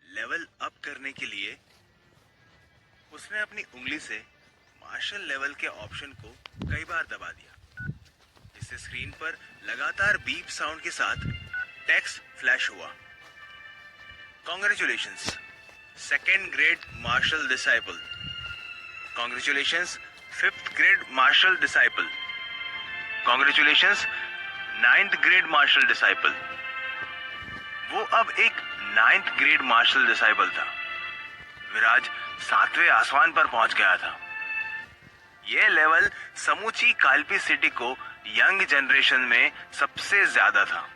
Level up करने के लिए उसने अपनी उंगली से मार्शल लेवल के ऑप्शन को कई बार दबा दिया, जिससे स्क्रीन पर लगातार बीप साउंड के साथ टेक्स्ट फ्लैश हुआ। Congratulations second grade martial disciple. Congratulations fifth grade martial disciple. Congratulations ninth grade martial disciple. वो अब एक नाइन्थ ग्रेड मार्शल डिसाइपल था। विराज 7वें आसमान पर पहुंच गया था। यह लेवल समूची कालपी सिटी को यंग जनरेशन में सबसे ज्यादा था।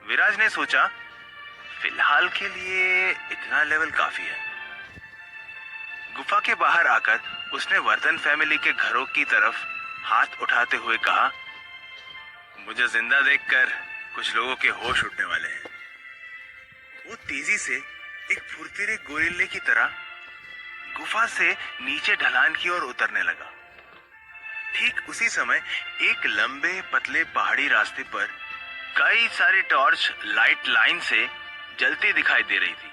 विराज ने सोचा, फिलहाल के लिए इतना लेवल काफी है। गुफा के बाहर आकर उसने वर्धन फैमिली के घरों की तरफ हाथ उठाते हुए कहा, मुझे जिंदा देखकर कुछ लोगों के होश उठने वाले हैं। वो तेजी से एक फुर्तीले गोरिल्ले की तरह गुफा से नीचे ढलान की ओर उतरने लगा। ठीक उसी समय एक लंबे पतले पहाड़ी रास्ते पर कई सारी टॉर्च लाइट लाइन से जलती दिखाई दे रही थी।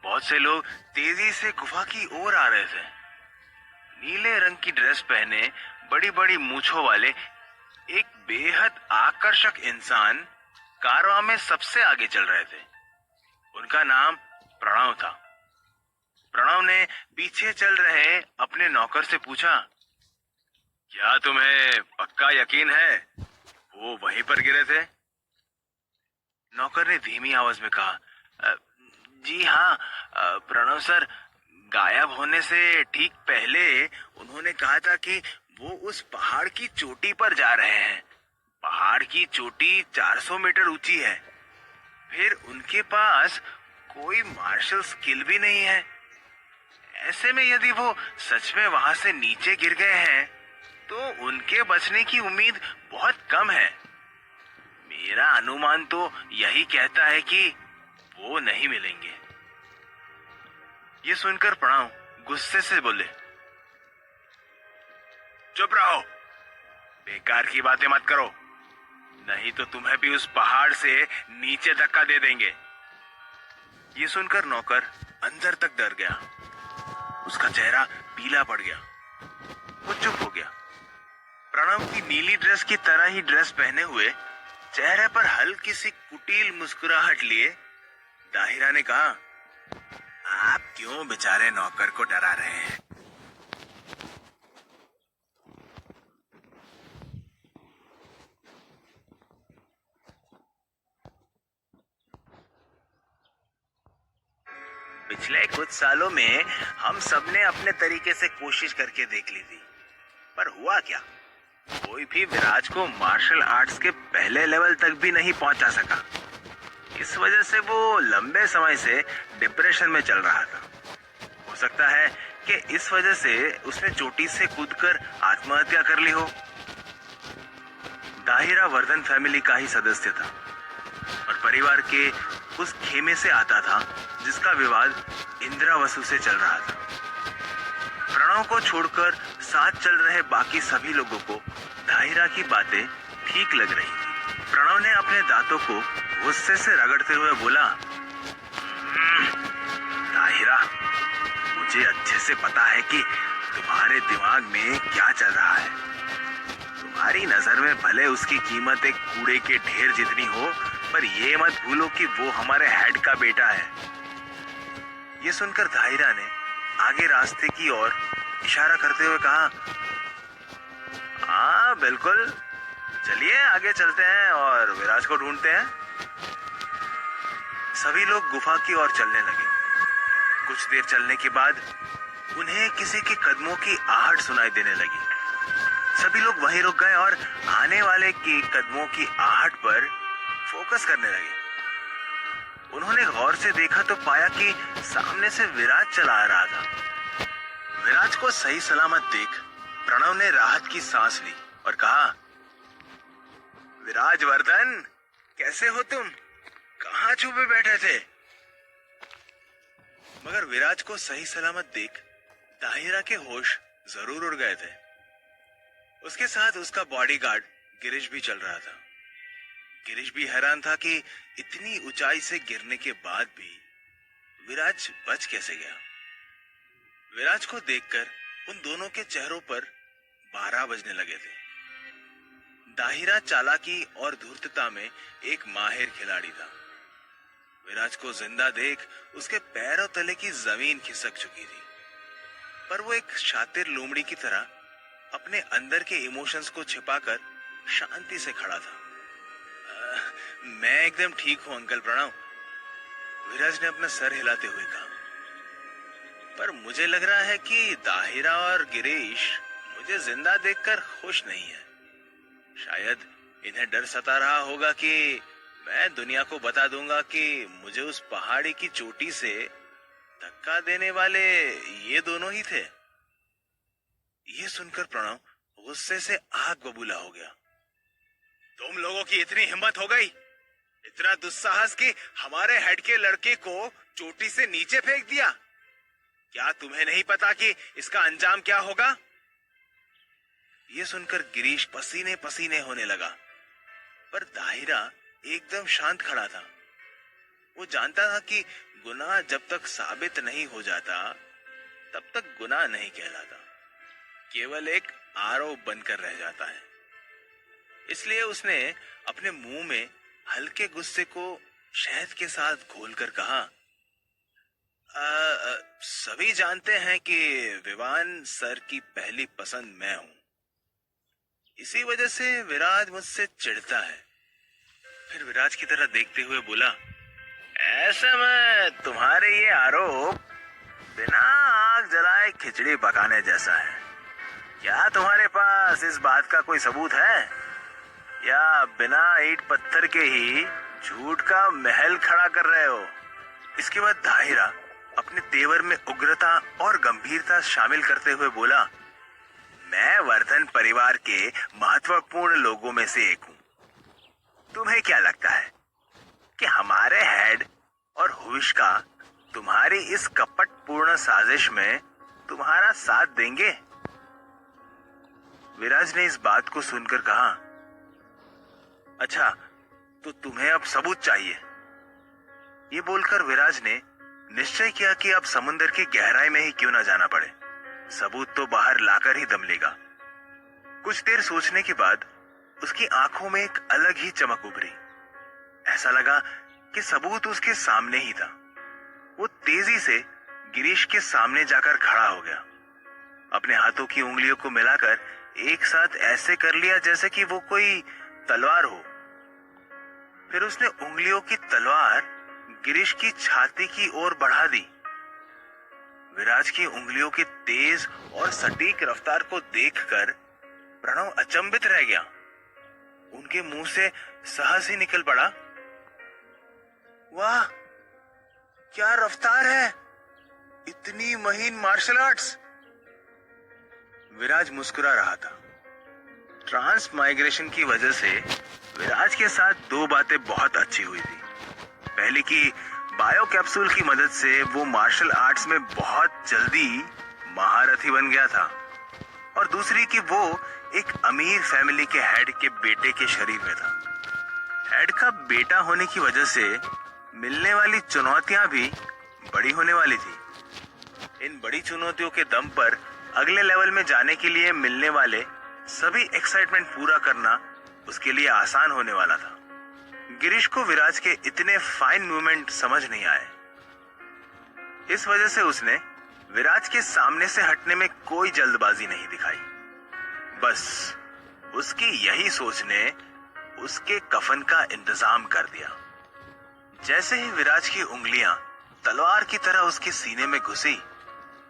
बहुत से लोग तेजी से गुफा की ओर आ रहे थे। नीले रंग की ड्रेस पहने बड़ी बड़ी मूंछों वाले एक बेहद आकर्षक इंसान कारवां में सबसे आगे चल रहे थे। उनका नाम प्रणव था। प्रणव ने पीछे चल रहे अपने नौकर से पूछा, क्या तुम्हें पक्का यकीन है वो वहीं पर गिरे थे? नौकर ने धीमी आवाज में कहा, जी हाँ प्रणव सर, गायब होने से ठीक पहले उन्होंने कहा था कि वो उस पहाड़ की चोटी पर जा रहे हैं। पहाड़ की चोटी 400 मीटर ऊंची है। फिर उनके पास कोई मार्शल स्किल भी नहीं है। ऐसे में यदि वो सच में वहां से नीचे गिर गए हैं तो उनके बचने की उम्मीद बहुत कम है। मेरा अनुमान तो यही कहता है कि वो नहीं मिलेंगे। ये सुनकर प्रणव गुस्से से बोले, चुप रहो, बेकार की बातें मत करो, नहीं तो तुम्हें भी उस पहाड़ से नीचे धक्का दे देंगे। ये सुनकर नौकर अंदर तक डर गया। उसका चेहरा पीला पड़ गया। वो चुप हो गया। प्रणव की नीली ड्रेस की तरह ही ड्रेस पहने हुए, चेहरे पर हल्की सी कुटिल मुस्कुराहट लिए दाहिरा ने कहा, आप क्यों बेचारे नौकर को डरा रहे हैं? पिछले कुछ सालों में हम सबने अपने तरीके से कोशिश करके देख ली थी, पर हुआ क्या? कोई भी विराज को मार्शल आर्ट्स के पहले लेवल तक भी नहीं पहुंचा सका। इस वजह से वो लंबे समय से डिप्रेशन में चल रहा था। हो सकता है कि इस वजह से उसने चोटी से कूदकर आत्महत्या कर ली हो। दाहिरा वर्धन फैमिली का ही सदस्य था और परिवार के उस खेमे से आता था जिसका विवाद इंदिरा वसु से चल रहा था। प्रणव को छोड़कर साथ चल रहे बाकी सभी लोगों को दाहिरा की बातें ठीक लग रही थी। प्रणव ने अपने दांतों को गुस्से से रगड़ते हुए बोला, दाहिरा, मुझे अच्छे से पता है कि तुम्हारे दिमाग में क्या चल रहा है। तुम्हारी नजर में भले उसकी कीमत एक कूड़े के ढेर जितनी हो, पर ये मत भूलो कि वो हमारे हेड का बेटा है। ये सुनकर दाहिरा ने आगे रास्ते की ओर इशारा करते हुए कहा, हाँ बिल्कुल, चलिए आगे चलते हैं और विराज को ढूंढते हैं। सभी लोग गुफा की ओर चलने लगे। कुछ देर चलने के बाद उन्हें किसी के कदमों की आहट सुनाई देने लगी। सभी लोग वहीं रुक गए और आने वाले के कदमों की आहट पर फोकस करने लगे। उन्होंने गौर से देखा तो पाया कि सामने से विराज चला आ रहा था। विराज को सही सलामत देख प्रणव ने राहत की सांस ली और कहा, विराज वर्धन, कैसे हो तुम? कहाँ छुपे बैठे थे? मगर विराज को सही सलामत देख दाहिरा के होश जरूर उड़ गए थे। उसके साथ उसका बॉडीगार्ड गिरीश भी चल रहा था। गिरीश भी हैरान था कि इतनी ऊंचाई से गिरने के बाद भी विराज बच कैसे गया? विराज को देखकर उन दोनों के चेहरों पर 12 बजने लगे थे। दाहिरा चालाकी और धूर्तता में एक माहिर खिलाड़ी था। विराज को जिंदा देख उसके पैरों तले की जमीन खिसक चुकी थी, पर वो एक शातिर लोमड़ी की तरह अपने अंदर के इमोशंस को छिपाकर शांति से खड़ा था। मैं एकदम ठीक हूं अंकल, प्रणव, विराज ने अपना सर हिलाते हुए कहा। पर मुझे लग रहा है कि दाहिरा और गिरीश मुझे जिंदा देखकर खुश नहीं है। शायद इन्हें डर सता रहा होगा कि मैं दुनिया को बता दूंगा कि मुझे उस पहाड़ी की चोटी से धक्का देने वाले ये दोनों ही थे। ये सुनकर प्रणव गुस्से से आग बबूला हो गया। तुम लोगों की इतनी हिम्मत हो गई, इतना दुस्साहस कि हमारे हेड के लड़के को चोटी से नीचे फेंक दिया? क्या तुम्हें नहीं पता कि इसका अंजाम क्या होगा? ये सुनकर गिरीश पसीने पसीने होने लगा, पर दाहिरा एकदम शांत खड़ा था। वो जानता था कि गुनाह जब तक साबित नहीं हो जाता तब तक गुनाह नहीं कहलाता, केवल एक आरोप बनकर रह जाता है। इसलिए उसने अपने मुंह में हल्के गुस्से को शहद के साथ घोलकर कहा, सभी जानते हैं कि विवान सर की पहली पसंद मैं हूं, इसी वजह से विराज मुझसे चिढ़ता है। फिर विराज की तरह देखते हुए बोला, ऐसे में तुम्हारे ये आरोप बिना आग जलाए खिचड़ी पकाने जैसा है। क्या तुम्हारे पास इस बात का कोई सबूत है, या बिना ईंट पत्थर के ही झूठ का महल खड़ा कर रहे हो? इसके बाद दाहिरा अपने तेवर में उग्रता और गंभीरता शामिल करते हुए बोला, मैं वर्धन परिवार के महत्वपूर्ण लोगों में से एक हूं। तुम्हें क्या लगता है कि हमारे हेड और हुविश्का तुम्हारी इस कपटपूर्ण साजिश में तुम्हारा साथ देंगे? विराज ने इस बात को सुनकर कहा, अच्छा, तो तुम्हें अब सबूत चाहिए। ये बोलकर विराज ने निश्चय किया कि अब समुद्र की गहराई में ही क्यों ना जाना पड़े, सबूत तो बाहर लाकर ही दम लेगा। कुछ देर सोचने के बाद उसकी आंखों में एक अलग ही चमक उभरी। ऐसा लगा कि सबूत उसके सामने ही था। वो तेजी से गिरीश के सामने जाकर खड़ा हो गया। अपने हाथों की उंगलियों को मिलाकर एक साथ ऐसे कर लिया जैसे कि वो कोई तलवार हो। फिर उसने उंगलियों की तलवार गिरीश की छाती की ओर बढ़ा दी। विराज की उंगलियों की तेज और सटीक रफ्तार को देखकर प्रणव अचंभित रह गया। उनके मुंह से साहस ही निकल पड़ा। वाह, क्या रफ्तार है, इतनी महीन मार्शल आर्ट्स। विराज मुस्कुरा रहा था। ट्रांस माइग्रेशन की वजह से विराज के साथ दो बातें बहुत अच्छी हुई थी। पहली कि बायो कैप्सूल की मदद से वो मार्शल आर्ट्स में बहुत जल्दी महारथी बन गया था, और दूसरी कि वो एक अमीर फैमिली के हेड के बेटे के शरीर में था। हेड का बेटा होने की वजह से मिलने वाली चुनौतियां भी बड़ी होने वाली थी। इन बड़ी चुनौतियों के दम पर अगले लेवल में जाने के लिए मिलने वाले सभी एक्साइटमेंट पूरा करना उसके लिए आसान होने वाला था। गिरीश को विराज के इतने फाइन मूवमेंट समझ नहीं आए। इस वजह से उसने विराज के सामने से हटने में कोई जल्दबाजी नहीं दिखाई। बस उसकी यही सोच ने उसके कफन का इंतजाम कर दिया। जैसे ही विराज की उंगलियां तलवार की तरह उसके सीने में घुसी,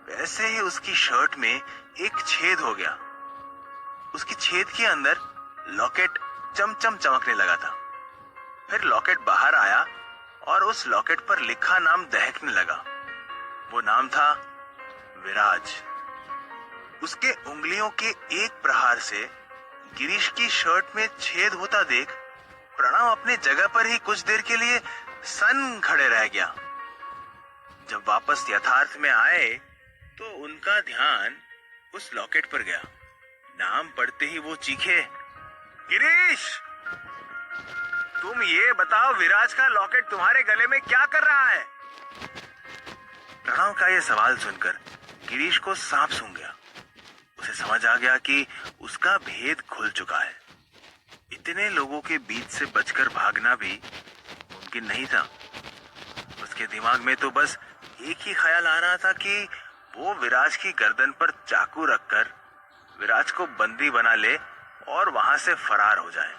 वैसे ही उसकी शर्ट में एक छेद हो गया। उसकी छेद के अंदर लॉकेट चमचम चमकने लगा था। फिर लॉकेट बाहर आया और उस लॉकेट पर लिखा नाम दहकने लगा। वो नाम था विराज। उसके उंगलियों के एक प्रहार से गिरीश की शर्ट में छेद होता देख प्रणव अपने जगह पर ही कुछ देर के लिए सन खड़े रह गया। जब वापस यथार्थ में आए तो उनका ध्यान उस लॉकेट पर गया। नाम पढ़ते ही वो चीखे, गिरीश, तुम ये बताओ, विराज का लॉकेट तुम्हारे गले में क्या कर रहा है? प्रणव का यह सवाल सुनकर गिरीश को सांप सूंघ गया। उसे समझ आ गया कि उसका भेद खुल चुका है। इतने लोगों के बीच से बचकर भागना भी मुमकिन नहीं था। उसके दिमाग में तो बस एक ही ख्याल आ रहा था कि वो विराज की गर्दन पर चाकू रखकर विराज को बंदी बना ले और वहां से फरार हो जाए।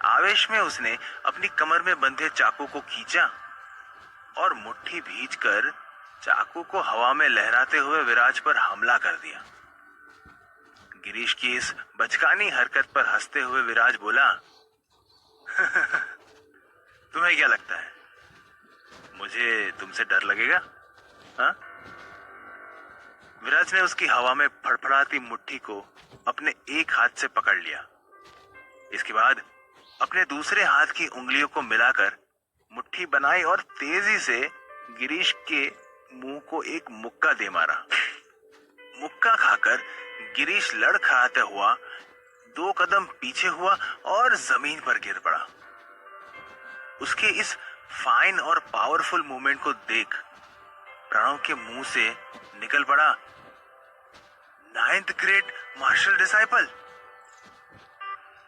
आवेश में उसने अपनी कमर में बंधे चाकू को खींचा और मुट्ठी भींचकर चाकू को हवा में लहराते हुए विराज पर हमला कर दिया। गिरीश की इस बचकानी हरकत पर हंसते हुए विराज बोला, तुम्हें क्या लगता है मुझे तुमसे डर लगेगा? हाँ? विराज ने उसकी हवा में फड़फड़ाती मुट्ठी को अपने एक हाथ से पकड़ लिया। इसके बाद अपने दूसरे हाथ की उंगलियों को मिलाकर मुट्ठी बनाई और तेजी से गिरीश के मुंह को एक मुक्का दे मारा। मुक्का खाकर गिरीश लड़खड़ाता हुआ 2 कदम पीछे हुआ और जमीन पर गिर पड़ा। उसके इस फाइन और पावरफुल मूवमेंट को देख प्रणव के मुंह से निकल पड़ा, 9th ग्रेड मार्शल डिसाइपल।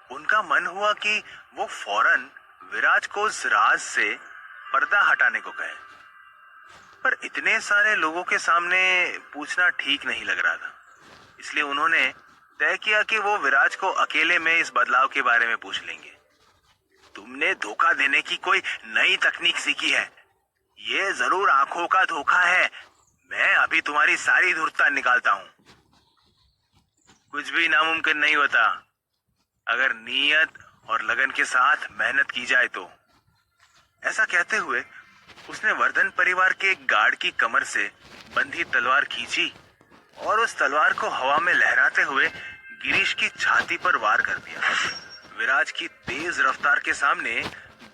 उनका मन हुआ कि वो फौरन विराज को उस राज से पर्दा हटाने को कहे, पर इतने सारे लोगों के सामने पूछना ठीक नहीं लग रहा था। इसलिए उन्होंने तय किया कि वो विराज को अकेले में इस बदलाव के बारे में पूछ लेंगे। तुमने धोखा देने की कोई नई तकनीक सीखी है। ये जरूर आंखों का धोखा है। मैं अभी तुम्हारी सारी धूर्तता निकालता हूं। कुछ भी नामुमकिन नहीं होता अगर नीयत और लगन के साथ मेहनत की जाए तो। ऐसा कहते हुए उसने वर्धन परिवार के एक गार्ड की कमर से बंधी तलवार खींची और उस तलवार को हवा में लहराते हुए गिरीश की छाती पर वार कर दिया। विराज की तेज रफ्तार के सामने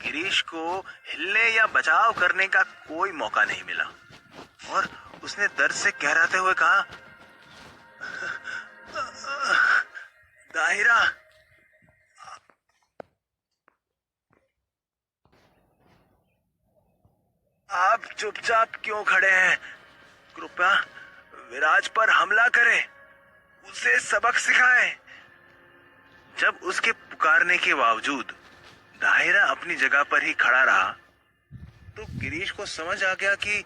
गिरीश को हिलने या बचाव करने का कोई मौका नहीं मिला और उसने दर्द से कहराते हुए कहा, दाहिरा। आप चुपचाप क्यों खड़े हैं? कृपया विराज पर हमला करें, उसे सबक सिखाएं। जब उसके पुकारने के बावजूद दाहिरा अपनी जगह पर ही खड़ा रहा तो गिरीश को समझ आ गया कि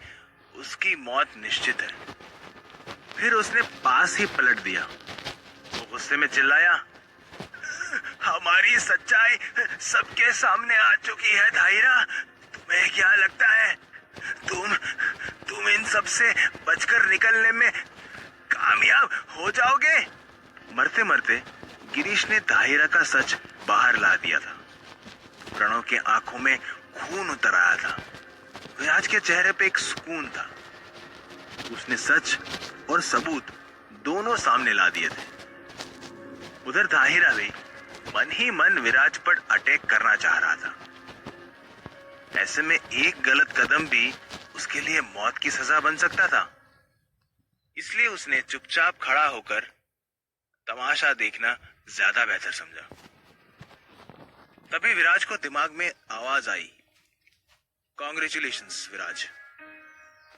उसकी मौत निश्चित है। फिर उसने पास ही पलट दिया। वो गुस्से में चिल्लाया, हमारी सच्चाई सबके सामने आ चुकी है दाहिरा। तुम्हें क्या लगता है तुम इन सब से बचकर निकलने में कामयाब हो जाओगे? मरते मरते गिरीश ने दाहिरा का सच बाहर ला दिया था। प्रणव के आंखों में खून उतर आया था। विराज के चेहरे पे एक सुकून था। उसने सच और सबूत दोनों सामने ला दिए थे। उधर दाहिरा भी मन ही मन विराज पर अटैक करना चाह रहा था। ऐसे में एक गलत कदम भी उसके लिए मौत की सजा बन सकता था। इसलिए उसने चुपचाप खड़ा होकर तमाशा देखना ज्यादा बेहतर समझा। तभी विराज को दिमाग में आवाज आई, कॉन्ग्रेचुलेशंस विराज,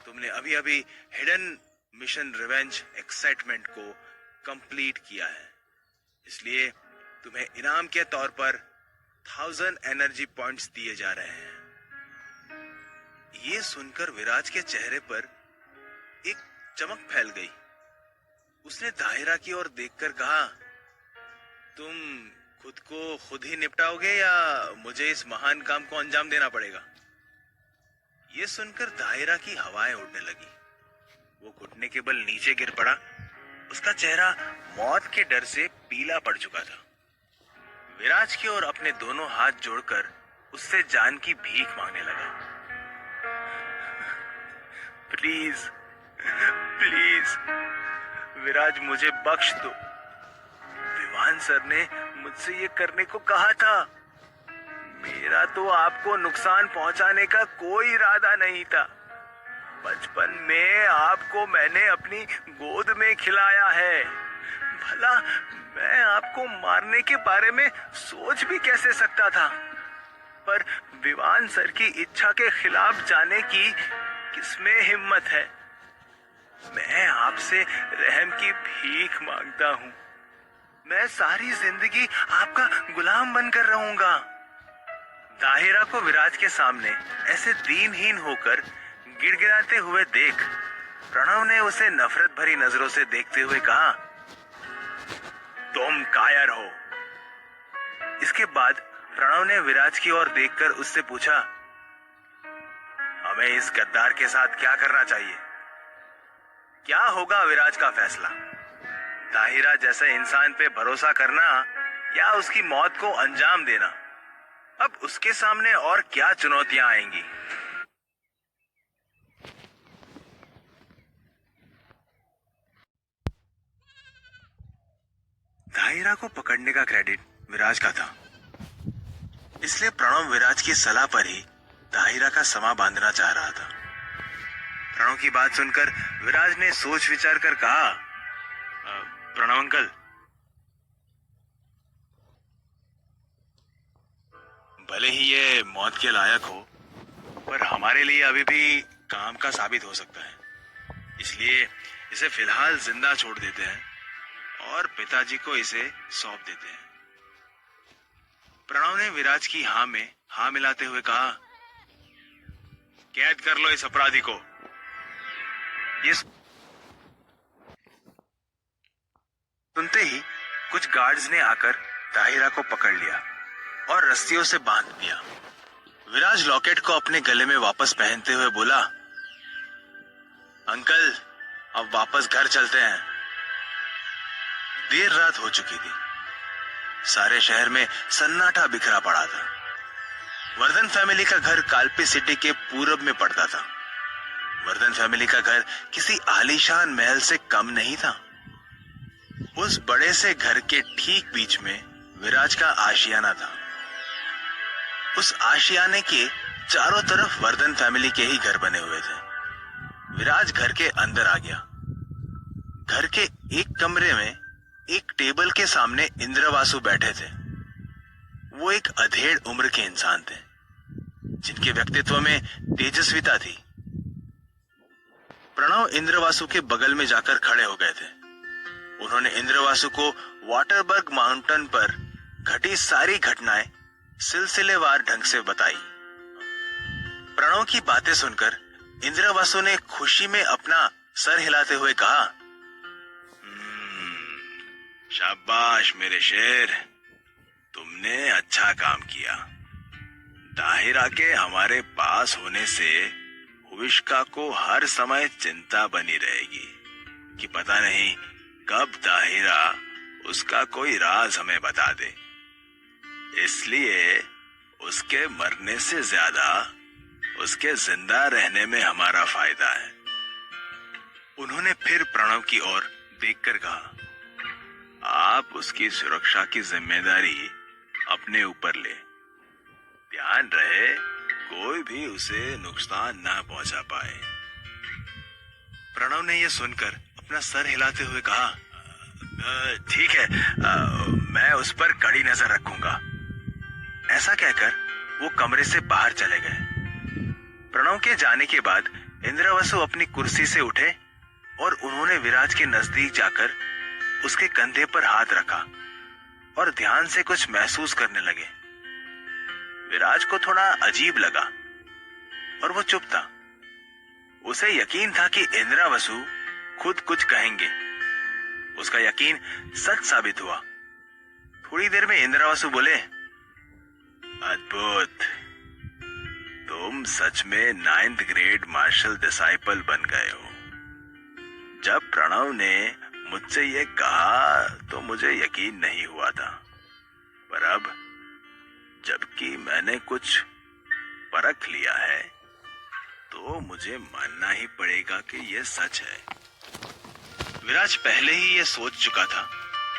तुमने अभी अभी हिडन मिशन रिवेंज एक्साइटमेंट को कंप्लीट किया है। इसलिए तुम्हें इनाम के तौर पर 1000 एनर्जी पॉइंट्स दिए जा रहे हैं। ये सुनकर विराज के चेहरे पर एक चमक फैल गई। उसने दाहिरा की ओर देखकर कहा, तुम खुद को खुद ही निपटाओगे या मुझे इस महान काम को अंजाम देना पड़ेगा? ये सुनकर दाहिरा की हवाएं उड़ने लगी। वो घुटने के बल नीचे गिर पड़ा। उसका चेहरा मौत के डर से पीला पड़ चुका था। विराज की ओर अपने दोनों हाथ जोड़कर उससे जान की भीख मांगने लगा। प्लीज प्लीज विराज, मुझे बख्श दो। विवान सर ने मुझसे ये करने को कहा था। मेरा तो आपको नुकसान पहुंचाने का कोई इरादा नहीं था। बचपन में आपको मैंने अपनी गोद में खिलाया है। भला मैं आपको मारने के बारे में सोच भी कैसे सकता था? पर विवान सर की इच्छा के खिलाफ जाने की किसमें हिम्मत है? मैं आपसे रहम की भीख मांगता हूँ। मैं सारी जिंदगी आपका गुलाम बनकर रहूंगा। दाहिरा को विराज के सामने ऐसे दीनहीन होकर गिड़गिड़ाते हुए देख प्रणव ने उसे नफरत भरी नजरों से देखते हुए कहा, तुम कायर हो। इसके बाद प्रणव ने विराज की ओर देखकर उससे पूछा, हमें इस गद्दार के साथ क्या करना चाहिए? क्या होगा विराज का फैसला? दाहिरा जैसे इंसान पे भरोसा करना या उसकी मौत को अंजाम देना? अब उसके सामने और क्या चुनौतियां आएंगी? दाहिरा को पकड़ने का क्रेडिट विराज का था, इसलिए प्रणव विराज की सलाह पर ही दाहिरा का समा बांधना चाह रहा था। प्रणव की बात सुनकर विराज ने सोच विचार कर कहा, प्रणव अंकल, भले ही ये मौत के लायक हो, पर हमारे लिए अभी भी काम का साबित हो सकता है। इसलिए इसे फिलहाल जिंदा छोड़ देते हैं और पिताजी को इसे सौंप देते हैं। प्रणव ने विराज की हाँ में हाँ मिलाते हुए कहा, कैद कर लो इस अपराधी को। ये सुनते ही कुछ गार्ड्स ने आकर दाहिरा को पकड़ लिया और रस्सियों से बांध दिया। विराज लॉकेट को अपने गले में वापस पहनते हुए बोला, अंकल, अब वापस घर चलते हैं। देर रात हो चुकी थी। सारे शहर में सन्नाटा बिखरा पड़ा था। वर्धन फैमिली का घर कालपी सिटी के पूरब में पड़ता था। वर्धन फैमिली का घर किसी आलीशान महल से कम नहीं था। उस बड़े से घर के ठीक बीच में विराज का आशियाना था। उस आशियाने के चारों तरफ वर्धन फैमिली के ही घर बने हुए थे। विराज घर के अंदर आ गया। घर के एक कमरे में एक टेबल के सामने इंद्रवासु बैठे थे। वो एक अधेड़ उम्र के इंसान थे, जिनके व्यक्तित्व में तेजस्विता थी। प्रणव इंद्रवासु के बगल में जाकर खड़े हो गए थे। उन्होंने इंद्रवासु को वाटरबर्ग माउंटेन पर घटी सारी घटनाएं सिलसिलेवार ढंग से बताई। प्रणव की बातें सुनकर इंद्रवासु ने खुशी में अपना सर हिलाते हुए कहा, शाबाश मेरे शेर, तुमने अच्छा काम किया। दाहिरा के हमारे पास होने से हुविश्का को हर समय चिंता बनी रहेगी कि पता नहीं कब दाहिरा उसका कोई राज हमें बता दे। इसलिए उसके मरने से ज्यादा उसके जिंदा रहने में हमारा फायदा है। उन्होंने फिर प्रणव की ओर देखकर कहा, आप उसकी सुरक्षा की जिम्मेदारी अपने ऊपर ले। ध्यान रहे कोई भी उसे नुकसान ना पहुंचा पाए। प्रणव ने यह सुनकर अपना सर हिलाते हुए कहा, ठीक है, मैं उस पर कड़ी नजर रखूंगा। ऐसा कहकर वो कमरे से बाहर चले गए। प्रणव के जाने के बाद इंद्रवसु अपनी कुर्सी से उठे और उन्होंने विराज के नजदीक जाकर उसके कंधे पर हाथ रखा और ध्यान से कुछ महसूस करने लगे। विराज को थोड़ा अजीब लगा और वो चुप था। उसे यकीन था कि इंद्रवसु खुद कुछ कहेंगे। उसका यकीन सच साबित हुआ। थोड़ी देर में इंद्रवसु बोले, अद्भुत, तुम सच में 9th ग्रेड मार्शल डिसाइपल बन गए हो। जब प्रणव ने मुझसे ये कहा तो मुझे यकीन नहीं हुआ था, पर अब जबकि मैंने कुछ परख लिया है तो मुझे मानना ही पड़ेगा कि ये सच है। विराज पहले ही ये सोच चुका था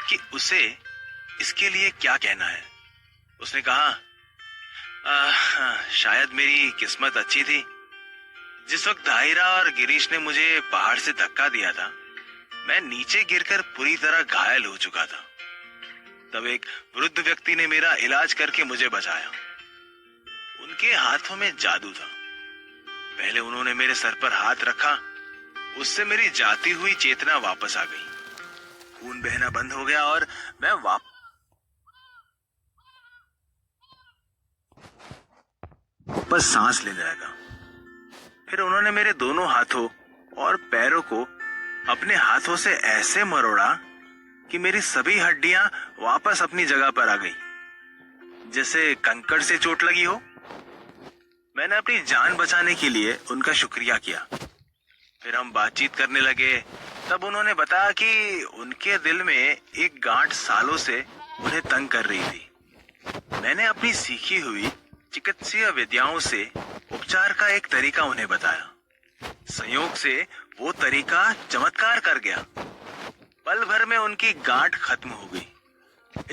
कि उसे इसके लिए क्या कहना है। उसने कहा, शायद मेरी किस्मत अच्छी थी। जिस वक्त दाहिरा और गिरीश ने मुझे पहाड़ से धक्का दिया था, मैं नीचे गिरकर पूरी तरह घायल हो चुका था। तब एक वृद्ध व्यक्ति ने मेरा इलाज करके मुझे बचाया। उनके हाथों में जादू था। पहले उन्होंने मेरे सर पर हाथ रखा, उससे मेरी जाती हुई चेतना वापस आ गई। खून बहना बंद हो गया और मैं वापस सांस लेने लगा। फिर उन्होंने मेरे दोनों हाथों और पैरों को अपने हाथों से ऐसे मरोड़ा कि मेरी सभी हड्डियां वापस अपनी जगह पर आ गई, जैसे कंकड़ से चोट लगी हो। मैंने अपनी जान बचाने के लिए उनका शुक्रिया किया। फिर हम बातचीत करने लगे। तब उन्होंने बताया कि उनके दिल में एक गांठ सालों से उन्हें तंग कर रही थी। मैंने अपनी सीखी हुई चिकित्सीय विद्याओं से उपचार का एक तरीका उन्हें बताया। संयोग से वो तरीका चमत्कार कर गया। पल भर में उनकी गांठ खत्म हो गई।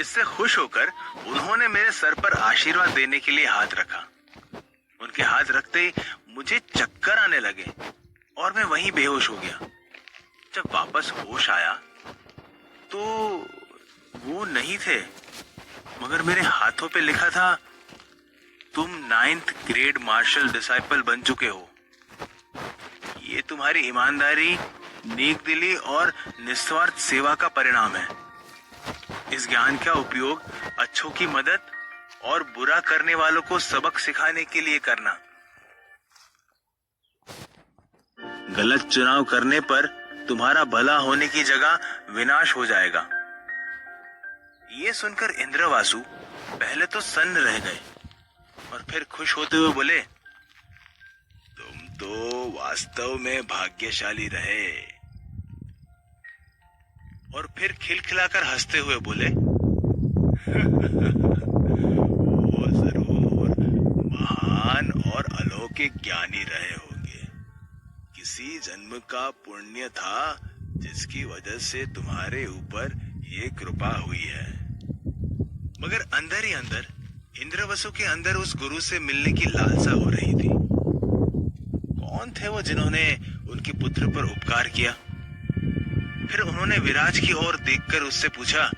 इससे खुश होकर उन्होंने मेरे सर पर आशीर्वाद देने के लिए हाथ रखा। उनके हाथ रखते ही मुझे चक्कर आने लगे और मैं वहीं बेहोश हो गया। जब वापस होश आया तो वो नहीं थे, मगर मेरे हाथों पे लिखा था, तुम 9th ग्रेड मार्शल डिसाइपल बन चुके हो। ये तुम्हारी ईमानदारी, नेकदिली और निस्वार्थ सेवा का परिणाम है। इस ज्ञान का उपयोग अच्छों की मदद और बुरा करने वालों को सबक सिखाने के लिए करना। गलत चुनाव करने पर तुम्हारा भला होने की जगह विनाश हो जाएगा। ये सुनकर इंद्रवासु पहले तो सन्न रह गए और फिर खुश होते हुए बोले, तुम तो वास्तव में भाग्यशाली रहे। और फिर खिलखिलाकर हंसते हुए बोले, वो जरूर महान और अलौकिक ज्ञानी रहे होंगे। किसी जन्म का पुण्य था जिसकी वजह से तुम्हारे ऊपर ये कृपा हुई है। मगर अंदर ही अंदर इंद्रवसु के अंदर उस गुरु से मिलने की लालसा हो रही थी। कौन थे वो जिन्होंने उनके पुत्र पर उपकार किया? फिर उन्होंने विराज की ओर देखकर उससे पूछा,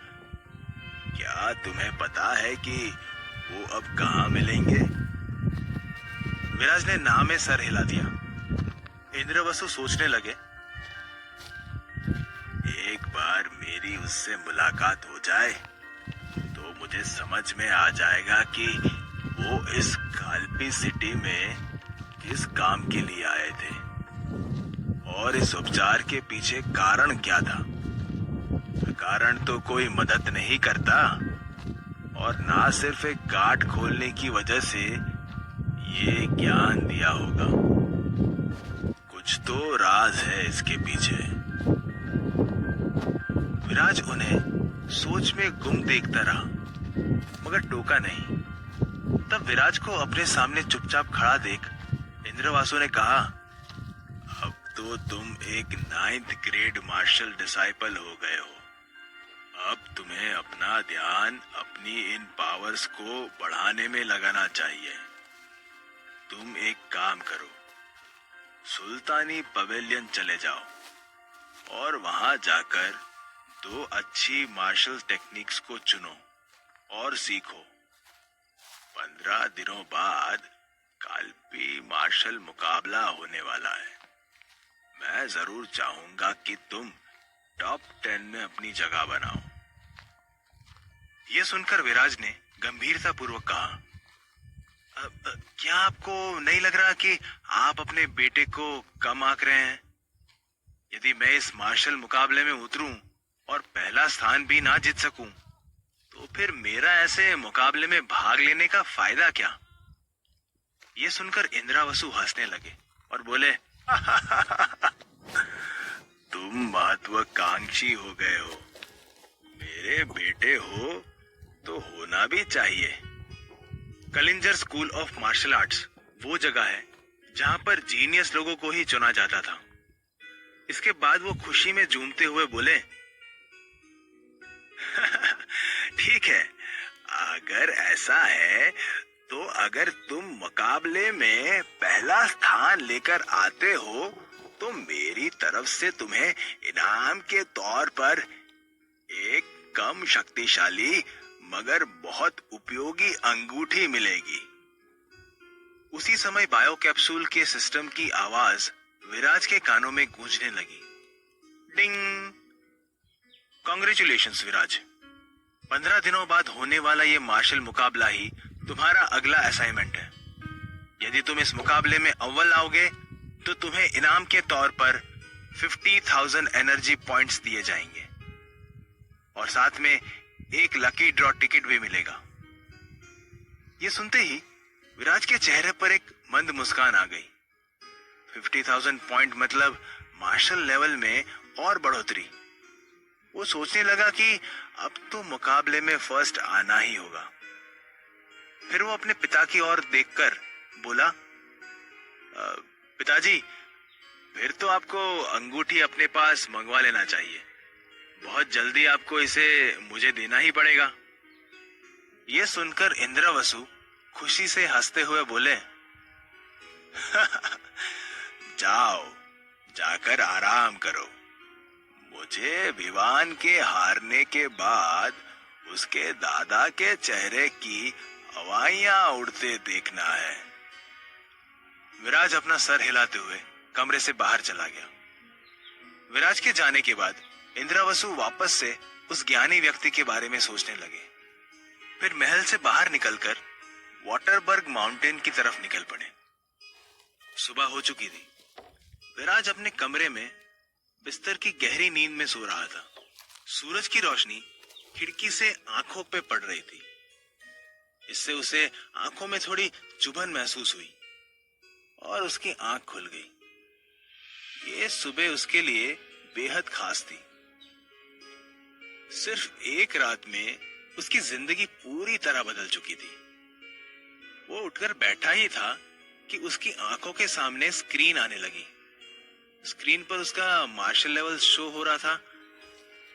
क्या तुम्हें पता है कि वो अब कहाँ मिलेंगे? विराज ने ना में सर हिला दिया। इंद्रवसु सोचने लगे, एक बार मेरी उससे मुलाकात हो जाए तो मुझे समझ में आ जाएगा कि वो इस काल्पी सिटी में किस काम के लिए आए थे और इस उपचार के पीछे कारण क्या था। कारण तो कोई मदद नहीं करता और ना सिर्फ एक गांठ खोलने की वजह से ये ज्ञान दिया होगा। कुछ तो राज है इसके पीछे। विराज उन्हें सोच में गुम देखता रहा, मगर टोका नहीं। तब विराज को अपने सामने चुपचाप खड़ा देख इंद्रवासु ने कहा, अब तो तुम एक 9th ग्रेड मार्शल डिसाइपल हो गए हो। अब तुम्हें अपना ध्यान अपनी इन पावर्स को बढ़ाने में लगाना चाहिए। तुम एक काम करो, सुल्तानी पवेलियन चले जाओ और वहां जाकर 2 अच्छी मार्शल टेक्निक्स को चुनो और सीखो। 15 दिनों बाद काल्पी मार्शल मुकाबला होने वाला है। मैं जरूर चाहूंगा कि तुम टॉप 10 में अपनी जगह बनाओ। यह सुनकर विराज ने गंभीरता पूर्वक कहा, क्या आपको नहीं लग रहा कि आप अपने बेटे को कम आंक रहे हैं? यदि मैं इस मार्शल मुकाबले में उतरूं और पहला स्थान भी ना जीत सकूं, तो फिर मेरा ऐसे मुकाबले में भाग लेने का फायदा क्या? ये सुनकर इंद्रवसु हंसने लगे और बोले, तुम महत्वाकांक्षी हो गए हो। मेरे बेटे हो तो होना भी चाहिए। Kalinjar school of martial arts वो जगह है जहां पर जीनियस लोगों को ही चुना जाता था। इसके बाद वो खुशी में झूमते हुए बोले, ठीक है, अगर ऐसा है तो अगर तुम मुकाबले में पहला स्थान लेकर आते हो तो मेरी तरफ से तुम्हें इनाम के तौर पर एक कम शक्तिशाली मगर बहुत उपयोगी अंगूठी मिलेगी। उसी समय बायो कैप्सूल के सिस्टम की आवाज विराज के कानों में गूंजने लगी। डिंग। कॉन्ग्रेचुलेशंस विराज, 15 दिनों बाद होने वाला ये मार्शल मुकाबला ही तुम्हारा अगला असाइनमेंट है। यदि तुम इस मुकाबले में अव्वल आओगे तो तुम्हें इनाम के तौर पर 50,000 एनर्जी पॉइंट्स दिए जाएंगे और साथ में एक लकी ड्रॉ टिकट भी मिलेगा। ये सुनते ही विराज के चेहरे पर एक मंद मुस्कान आ गई। 50,000 पॉइंट मतलब मार्शल लेवल में और बढ़ोतरी। वो सोचने लगा कि अब तो मुकाबले में फर्स्ट आना ही होगा। फिर वो अपने पिता की ओर देखकर बोला, पिताजी, फिर तो आपको अंगूठी अपने पास मंगवा लेना चाहिए। बहुत जल्दी आपको इसे मुझे देना ही पड़ेगा। ये सुनकर इंद्रवसु खुशी से हंसते हुए बोले, जाओ, जाकर आराम करो। मुझे विवान के हारने के बाद उसके दादा के चेहरे की हवाइयां उड़ते देखना है। विराज अपना सर हिलाते हुए कमरे से बाहर चला गया। विराज के जाने के बाद इंद्रवसु वापस से उस ज्ञानी व्यक्ति के बारे में सोचने लगे। फिर महल से बाहर निकलकर वाटरबर्ग माउंटेन की तरफ निकल पड़े। सुबह हो चुकी थी। विराज अपने कमरे में बिस्तर की गहरी नींद में सो रहा था। सूरज की रोशनी खिड़की से आंखों पे पड़ रही थी। इससे उसे आंखों में थोड़ी चुभन महसूस हुई और उसकी आंख खुल गई। ये सुबह उसके लिए बेहद खास थी। सिर्फ एक रात में उसकी जिंदगी पूरी तरह बदल चुकी थी। वो उठकर बैठा ही था कि उसकी आंखों के सामने स्क्रीन आने लगी। स्क्रीन पर उसका मार्शल लेवल शो हो रहा था,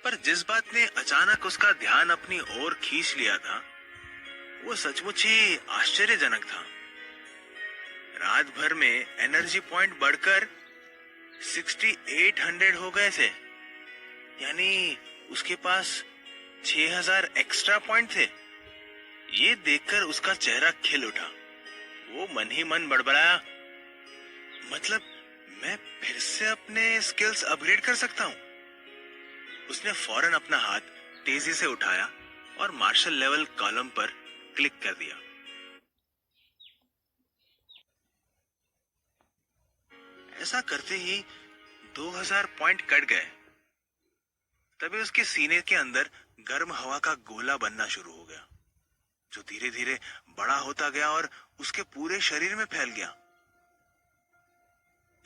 पर जिस बात ने अचानक उसका ध्यान अपनी ओर खींच लिया था वो सचमुच ही आश्चर्यजनक था। रात भर में एनर्जी पॉइंट बढ़कर 6800 हो गए थे, यानी उसके पास 6000 एक्स्ट्रा पॉइंट थे। ये देखकर उसका चेहरा खिल उठा। वो मन ही मन बड़बड़ाया, मतलब मैं फिर से अपने स्किल्स अपग्रेड कर सकता हूं। उसने फौरन अपना हाथ तेजी से उठाया और मार्शल लेवल कॉलम पर क्लिक कर दिया। ऐसा करते ही 2000 पॉइंट कट गए। तभी उसके सीने के अंदर गर्म हवा का गोला बनना शुरू हो गया, जो धीरे धीरे बड़ा होता गया और उसके पूरे शरीर में फैल गया।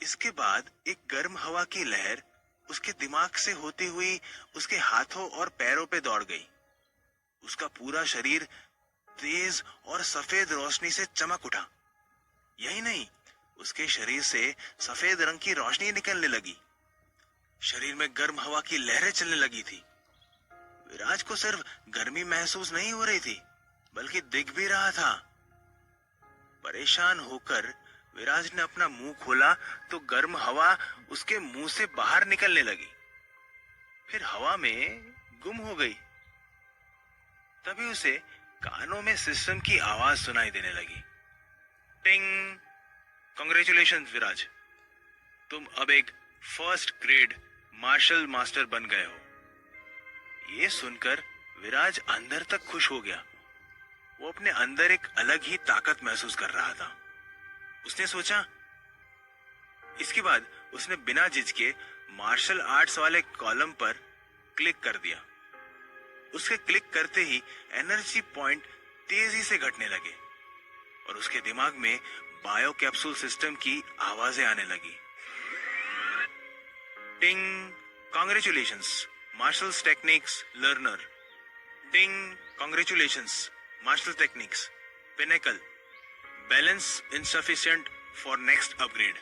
इसके बाद एक गर्म हवा की लहर उसके दिमाग से होती हुई उसके हाथों और पैरों पे दौड़ गई। उसका पूरा शरीर तेज और सफेद रोशनी से चमक उठा। यही नहीं, उसके शरीर से सफेद रंग की रोशनी निकलने लगी। शरीर में गर्म हवा की लहरें चलने लगी थी। विराज को सिर्फ गर्मी महसूस नहीं हो रही थी, बल्कि दिख भी रहा था। परेशान होकर विराज ने अपना मुंह खोला तो गर्म हवा उसके मुंह से बाहर निकलने लगी, फिर हवा में गुम हो गई। तभी उसे कानों में सिस्टम की आवाज सुनाई देने लगी, टिंग। कांग्रेचुलेशंस विराज, तुम अब एक फर्स्ट ग्रेड मार्शल मास्टर बन गए हो। ये सुनकर विराज अंदर तक खुश हो गया। वो अपने अंदर एक अलग ही ताकत महसूस कर रहा था। उसने सोचा। इसके बाद उसने बिना झिझके मार्शल आर्ट्स वाले कॉलम पर क्लिक कर दिया। उसके क्लिक करते ही एनर्जी पॉइंट तेजी से घटने लगे और उसके दिमाग में बायो कैप्सूल सिस्टम की आवाजें आने लगी। टिंग, कांग्रेचुलेशंस मार्शल टेक्निक्स लर्नर। टिंग, congratulations martial techniques pinnacle. Balance insufficient for next upgrade.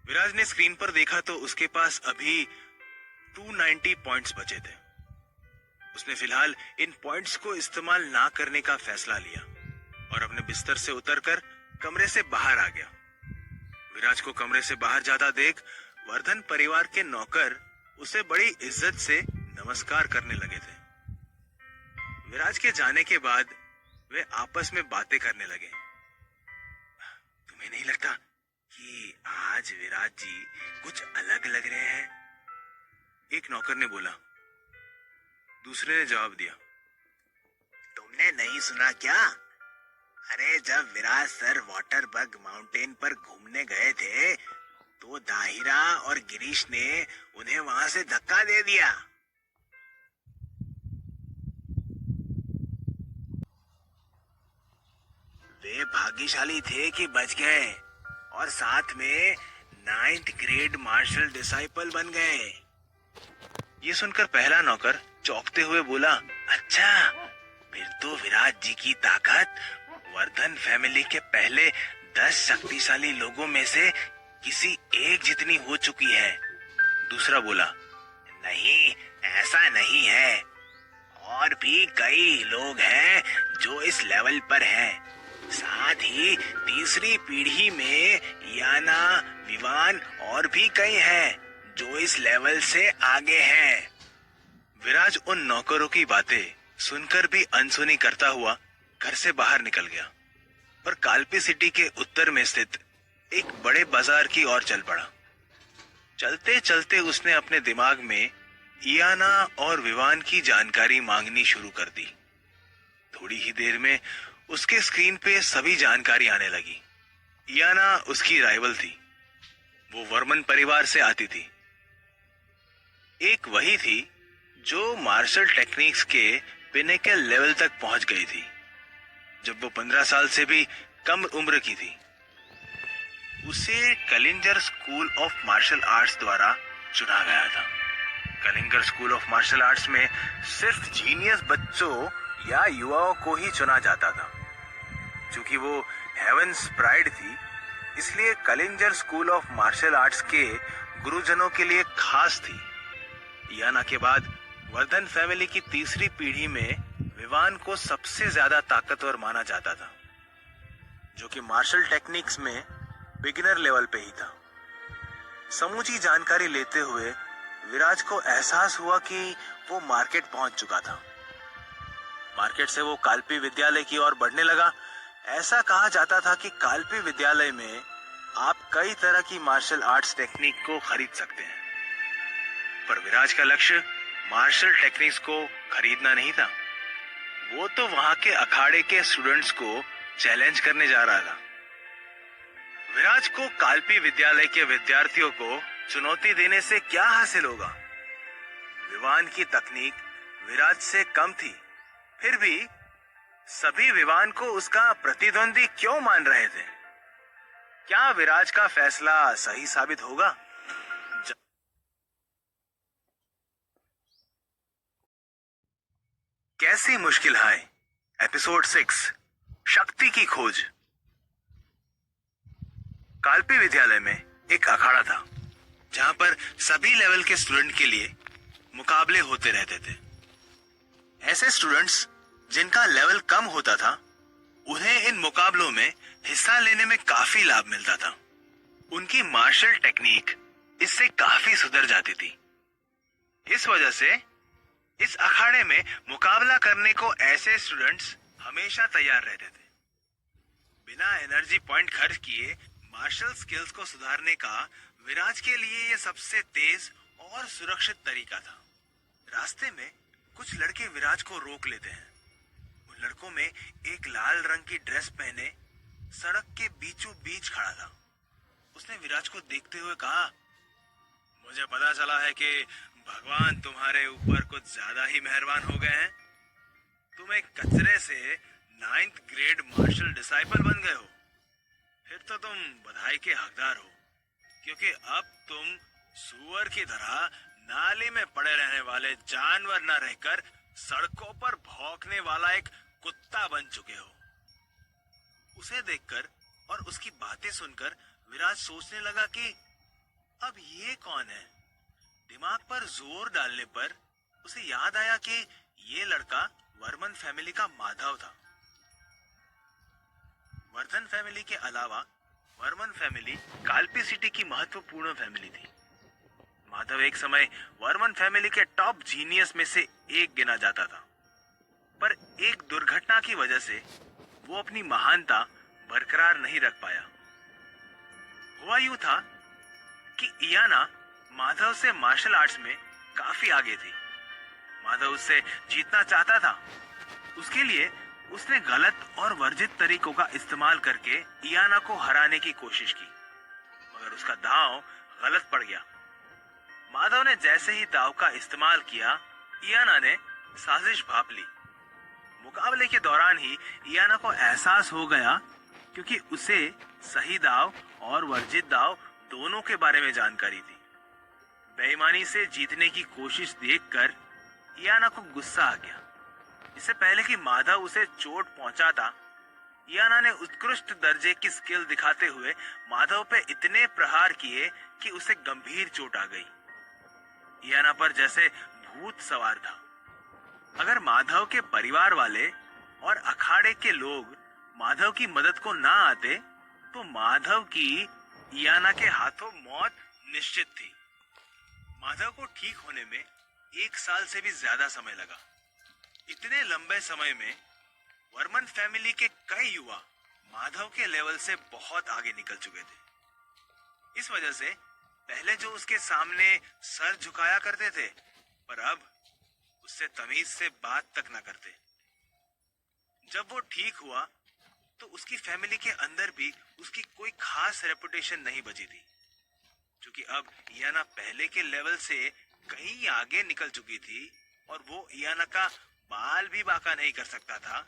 Viraj ने स्क्रीन पर देखा तो उसके पास अभी 290 पॉइंट्स बचे थे। उसने फिलहाल इन पॉइंट्स को इस्तेमाल ना करने का फैसला लिया और अपने बिस्तर से उतरकर कमरे से बाहर आ गया। विराज को कमरे से बाहर जाता देख वर्धन परिवार के नौकर उसे बड़ी इज्जत से नमस्कार करने लगे थे। विराज के जाने के बाद वे आपस में बातें करने लगे। विराज जी कुछ अलग लग रहे हैं, एक नौकर ने बोला। दूसरे ने जवाब दिया, तुमने नहीं सुना क्या? अरे जब विराज सर वाटरबग माउंटेन पर घूमने गए थे तो दाहिरा और गिरीश ने उन्हें वहां से धक्का दे दिया। वे भाग्यशाली थे कि बच गए और साथ में 9th ग्रेड मार्शल डिसाइपल बन गए। ये सुनकर पहला नौकर चौंकते हुए बोला, अच्छा, फिर तो विराट जी की ताकत वर्धन फैमिली के पहले 10 शक्तिशाली लोगों में से किसी एक जितनी हो चुकी है। दूसरा बोला, नहीं, ऐसा नहीं है, और भी कई लोग हैं जो इस लेवल पर हैं। साथ ही तीसरी पीढ़ी में याना, विवान और भी कई हैं जो इस लेवल से आगे हैं। विराज उन नौकरों की बातें सुनकर भी अनसुनी करता हुआ घर से बाहर निकल गया और कालपी सिटी के उत्तर में स्थित एक बड़े बाजार की ओर चल पड़ा। चलते चलते उसने अपने दिमाग में इयाना और विवान की जानकारी मांगनी शुरू कर दी। थोड़ी ही देर में उसके स्क्रीन पे सभी जानकारी आने लगी। इयाना उसकी राइवल थी, वो वर्मन परिवार से आती थी। एक वही थी जो मार्शल टेक्निक्स के पिनेकल लेवल तक पहुंच गई थी जब वो 15 साल से भी कम उम्र की थी। उसे Kalinjar school of martial arts द्वारा चुना गया था। Kalingar school of martial arts में सिर्फ जीनियस बच्चों या युवाओं को ही चुना जाता था। क्योंकि वो हेवंस प्राइड थी, इसलिए Kalinjar school of martial arts के गुरुजनों के लिए खास थी। याना के बाद वर्धन फैमिली की तीसरी पीढ़ी में विवान को सबसे ज्यादा ताकतवर माना जाता था, जो कि मार्शल टेक्निक्स में बिगिनर लेवल पे ही था। समूची जानकारी लेते हुए विराज को एहसास हुआ कि वो मार्केट पहुंच चुका था। मार्केट से वो कालपी विद्यालय की ओर बढ़ने लगा। ऐसा कहा जाता था कि कालपी विद्यालय में आप कई तरह की मार्शल आर्ट्स टेक्निक को खरीद सकते हैं, पर विराज का लक्ष्य मार्शल टेक्निक्स को खरीदना नहीं था। वो तो वहां के अखाड़े के स्टूडेंट्स को चैलेंज करने जा रहा था। विराज को कालपी विद्यालय के विद्यार्थियों को चुनौती देने से क्या हासिल होगा? विवान की तकनीक विराज से कम थी, फिर भी सभी विवान को उसका प्रतिद्वंदी क्यों मान रहे थे? क्या विराज का फैसला सही साबित होगा? कैसी मुश्किल है? एपिसोड 6, शक्ति की खोज। कालपी विद्यालय में एक अखाड़ा था जहां पर सभी लेवल के स्टूडेंट के लिए मुकाबले होते रहते थे। ऐसे स्टूडेंट्स जिनका लेवल कम होता था, उन्हें इन मुकाबलों में हिस्सा लेने में काफी लाभ मिलता था। उनकी मार्शल टेक्निक इससे काफी सुधर जाती थी। इस वजह से इस अखाड़े में मुकाबला करने को ऐसे स्टूडेंट्स हमेशा तैयार रहते थे। बिना एनर्जी पॉइंट खर्च किए मार्शल स्किल्स को सुधारने का विराज के लिए यह सबसे तेज और सुरक्षित तरीका था। रास्ते में कुछ लड़के विराज को रोक लेते हैं। उन लड़कों में एक लाल रंग की ड्रेस पहने सड़क के बीचों बीच खड़ा था। उसने विराज को देखते हुए कहा, मुझे पता चला है कि भगवान तुम्हारे ऊपर कुछ ज्यादा ही मेहरबान हो गए हैं। तुम एक कचरे से 9th ग्रेड मार्शल डिसाइपल बन गए हो। फिर तो तुम बधाई के हकदार हो, क्योंकि अब तुम सूअर की तरह नाली में पड़े रहने वाले जानवर न रहकर सड़कों पर भौंकने वाला एक कुत्ता बन चुके हो। उसे देखकर और उसकी बातें सुनकर विराज सोचने लगा कि अब ये कौन है। दिमाग पर जोर डालने पर उसे याद आया कि ये लड़का वर्मन फैमिली का माधव था। वर्धन फैमिली के अलावा वर्मन फैमिली कालपी सिटी की महत्वपूर्ण फैमिली थी। माधव एक समय वर्मन फैमिली के टॉप जीनियस में से एक गिना जाता था, पर एक दुर्घटना की वजह से वो अपनी महानता बरकरार नहीं रख पाया। हुआ यूं था कि इयाना माधव से मार्शल आर्ट्स में काफी आगे थी। माधव उससे जीतना चाहता था। उसके लिए उसने गलत और वर्जित तरीकों का इस्तेमाल करके इयाना को हराने की कोशिश की, मगर उसका दांव गलत पड़ गया। माधव ने जैसे ही दांव का इस्तेमाल किया, इयाना ने साजिश भांप ली। मुकाबले के दौरान ही इयाना को एहसास हो गया, क्योंकि उसे सही दांव और वर्जित दांव दोनों के बारे में जानकारी थी। बेईमानी से जीतने की कोशिश देखकर इयाना को गुस्सा आ गया। इससे पहले कि माधव उसे चोट पहुंचाता, इयाना ने उत्कृष्ट दर्जे की स्किल दिखाते हुए माधव पे इतने प्रहार किए कि उसे गंभीर चोट आ गई। इयाना पर जैसे भूत सवार था। अगर माधव के परिवार वाले और अखाड़े के लोग माधव की मदद को ना आते, तो माधव की इयाना के हाथों मौत निश्चित थी। माधव को ठीक होने में 1 साल से भी ज्यादा समय लगा। इतने लंबे समय में वर्मन फैमिली के कई युवा माधव के लेवल से बहुत आगे निकल चुके थे। इस वजह से पहले जो उसके सामने सर झुकाया करते थे, पर अब उससे तमीज से बात तक ना करते। जब वो ठीक हुआ तो उसकी फैमिली के अंदर भी उसकी कोई खास रेपुटेशन नहीं बची थी। क्योंकि अब इयाना पहले के लेवल से कहीं आगे निकल चुकी थी और वो इयाना का बाल भी बांका नहीं कर सकता था,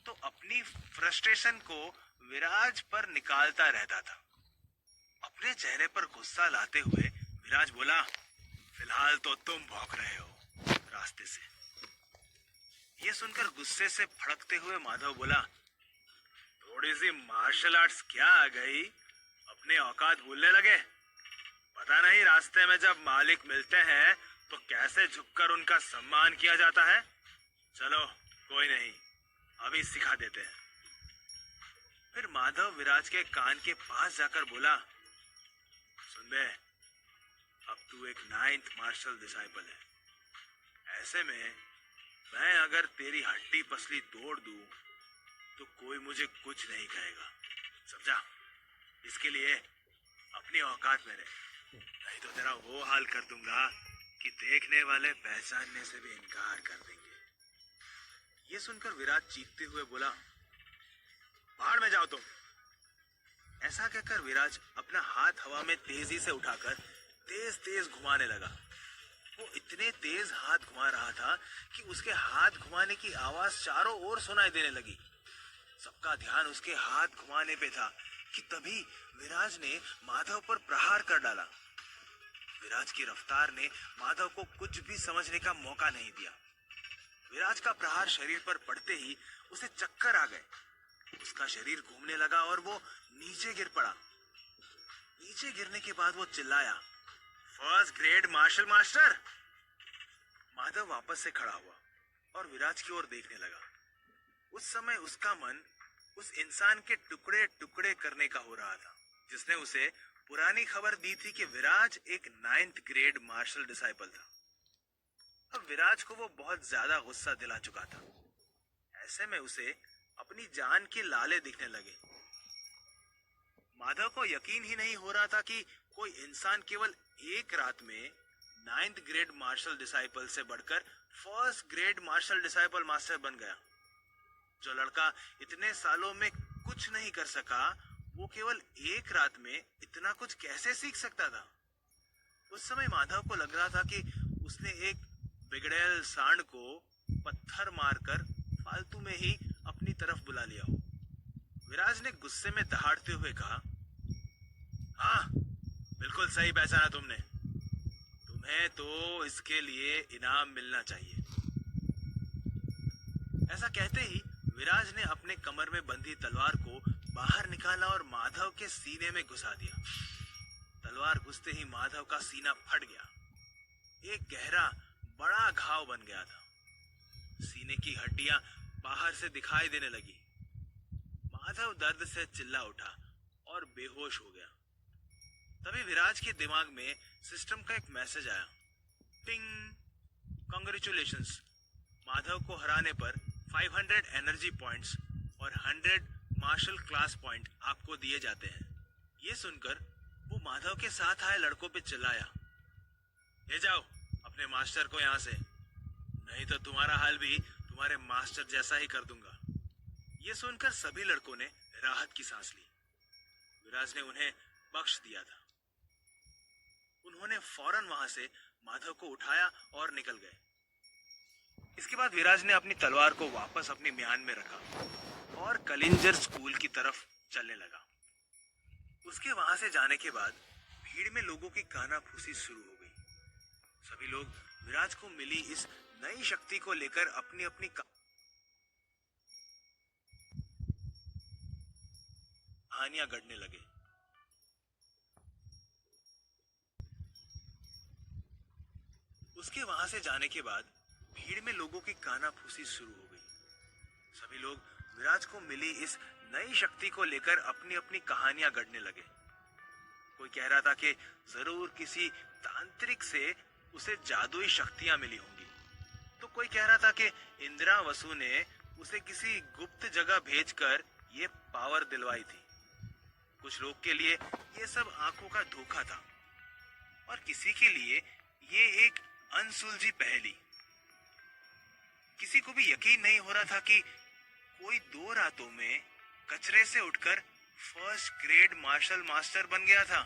तो अपनी फ्रस्ट्रेशन को विराज पर निकालता रहता था। अपने चेहरे पर गुस्सा लाते हुए विराज बोला, फिलहाल तो तुम भौंक रहे हो रास्ते से। ये सुनकर गुस्से से भड़कते हुए माधव बोला, थोड़ी सी मार्शल आर्ट्स क्या आ गई, अपने औकात भूलने लगे। पता नहीं रास्ते में जब मालिक मिलते हैं तो कैसे झुककर उनका सम्मान किया जाता है। चलो कोई नहीं, अभी सिखा देते हैं। फिर माधव विराज के कान के पास जाकर बोला, सुन बे, अब तू एक 9th मार्शल डिसाइपल है। ऐसे में मैं अगर तेरी हड्डी पसली तोड़ दूं तो कोई मुझे कुछ नहीं कहेगा, समझा? इसके लिए अपनी औकात में रह, नहीं तो तेरा वो हाल कर दूंगा कि देखने वाले पहचानने से भी इनकार कर देंगे। ये सुनकर विराज चीखते हुए बोला, बाहर में जाओ तुम। ऐसा कहकर विराज अपना हाथ हवा में तेजी से उठाकर तेज तेज घुमाने लगा। वो इतने तेज हाथ घुमा रहा था कि उसके हाथ घुमाने की आवाज चारों ओर सुनाई देने लगी। सबका ध्यान उसके हाथ घुमाने पे था कि तभी विराज ने माधव पर प्रहार कर डाला। विराज की रफ्तार ने माधव को कुछ भी समझने का मौका नहीं दिया। विराज का प्रहार शरीर पर पड़ते ही उसे चक्कर आ गए। उसका शरीर घूमने लगा और वो नीचे गिर पड़ा। नीचे गिरने के बाद वो चिल्लाया, first grade martial master. Madhav वापस से खड़ा हुआ और विराज की ओर देखने लगा। उस समय उसका मन उस इंसान के टुकड़े टुकड़े करने का हो रहा था जिसने उसे पुरानी खबर दी थी कि विराज एक 9th ग्रेड मार्शल डिसाइपल था। अब विराज को वो बहुत ज्यादा गुस्सा दिला चुका था। ऐसे में उसे अपनी जान के लाले दिखने लगे। माधव को यकीन ही नहीं हो रहा था कि कोई इंसान केवल एक रात में 9th ग्रेड मार्शल डिसाइपल से बढ़कर 1st grade martial disciple master बन गया। जो लड़का इतने सालों में कुछ नहीं कर सका, वो केवल एक रात में इतना कुछ कैसे सीख सकता था? उस समय माधव को लग रहा था कि उसने एक बिगड़ैल सांड को पत्थर मारकर फालतू में ही अपनी तरफ बुला लिया हो। विराज ने गुस्से में दहाड़ते हुए कहा, हाँ, बिल्कुल सही पहचाना तुमने। तुम्हें तो इसके लिए इनाम मिलना चाहिए। ऐसा कहते ही विराज ने अपने कमर में बंधी तलवार को बाहर निकाला और माधव के सीने में घुसा दिया। तलवार घुसते ही माधव का सीना फट गया। एक गहरा बड़ा घाव बन गया था। सीने की हड्डियां बाहर से दिखाई देने लगी। माधव दर्द से चिल्ला उठा और बेहोश हो गया। तभी विराज के दिमाग में सिस्टम का एक मैसेज आया, टिंग, कांग्रेचुलेशंस, माधव को हराने पर 500 एनर्जी पॉइंट्स और 100 मार्शल क्लास पॉइंट आपको दिए जाते हैं। ये सुनकर वो माधव के साथ आए लड़कों पे चिल्लाया, ले जाओ अपने मास्टर को यहाँ से, नहीं तो तुम्हारा हाल भी तुम्हारे मास्टर जैसा ही कर दूंगा। ये सुनकर सभी लड़कों ने राहत की सांस ली। विराज ने उन्हें बख्श दिया था। उन्होंने फौरन वहां से माधव को उठाया और निकल गए। इसके बाद विराज ने अपनी तलवार को वापस अपनी म्यान में रखा और कलिंजर स्कूल की तरफ चलने लगा। उसके वहां से जाने के बाद भीड़ में लोगों की कानाफूसी शुरू हो गई। सभी लोग विराज को मिली इस नई शक्ति को लेकर अपनी अपनी कहानियां गढ़ने लगे। उसके वहां से जाने के बाद भीड़ में लोगों की कानाफूसी शुरू हो गई। सभी लोग विराज को मिली इस नई शक्ति को लेकर अपनी अपनी कहानियां गढ़ने लगे। कोई कह रहा था कि जरूर किसी तांत्रिक से उसे जादुई शक्तियां मिली होंगी, तो कोई कह रहा था कि इंदिरा वसु ने उसे किसी गुप्त जगह भेजकर ये पावर दिलवाई थी। कुछ लोग के लिए ये सब आंखों का धोखा था और किसी के लिए ये एक अनसुलझी पहेली। किसी को भी यकीन नहीं हो रहा था कि कोई 2 रातों में कचरे से उठकर फर्स्ट ग्रेड मार्शल मास्टर बन गया था।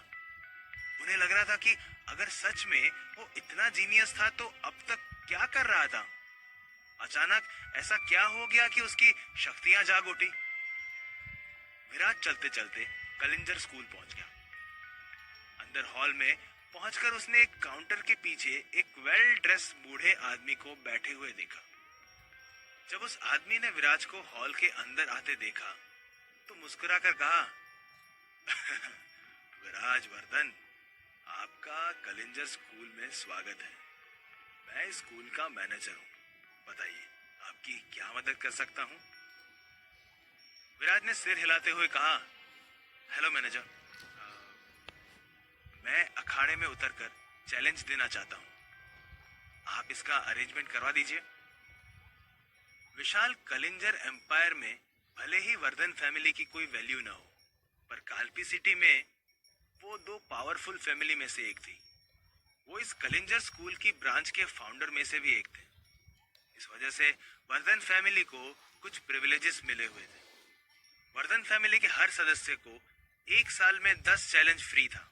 उन्हें लग रहा था कि अगर सच में वो इतना जीनियस था तो अब तक क्या कर रहा था। अचानक ऐसा क्या हो गया कि उसकी शक्तियां जाग उठी। विराज चलते चलते कलिंजर स्कूल पहुंच गया। अंदर हॉल में पहुंचकर उसने एक काउंटर के पीछे एक वेल ड्रेस बूढ़े आदमी को बैठे हुए देखा। जब उस आदमी ने विराज को हॉल के अंदर आते देखा तो मुस्कुराकर कहा, विराज वर्धन, आपका कलिंजर स्कूल में स्वागत है। मैं इस स्कूल का मैनेजर हूँ, बताइए आपकी क्या मदद कर सकता हूँ। विराज ने सिर हिलाते हुए कहा, हेलो मैनेजर, मैं अखाड़े में उतरकर चैलेंज देना चाहता हूँ, आप इसका अरेंजमेंट करवा दीजिए। विशाल कलिंजर एम्पायर में भले ही वर्धन फैमिली की कोई वैल्यू ना हो, पर कालपी सिटी में वो 2 पावरफुल फैमिली में से एक थी। वो इस कलिंजर स्कूल की ब्रांच के फाउंडर में से भी एक थे। इस वजह से वर्धन फैमिली को कुछ प्रिविलेजेस मिले हुए थे। वर्धन फैमिली के हर सदस्य को 1 साल में 10 चैलेंज फ्री था।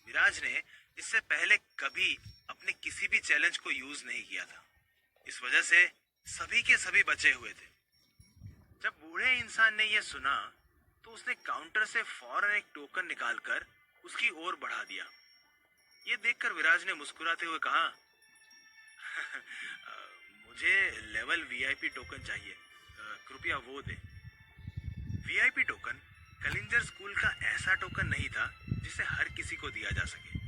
विराज ने इससे पहले कभी अपने किसी भी चैलेंज को यूज नहीं किया था। इस वजह से सभी के सभी बचे हुए थे। जब बूढ़े इंसान ने यह सुना तो उसने काउंटर से फौरन एक टोकन निकालकर उसकी ओर बढ़ा दिया। ये देखकर विराज ने मुस्कुराते हुए कहा, मुझे लेवल वीआईपी टोकन चाहिए, कृपया वो दे। वीआईपी टोकन कलिंजर स्कूल का ऐसा टोकन नहीं था जिसे हर किसी को दिया जा सके।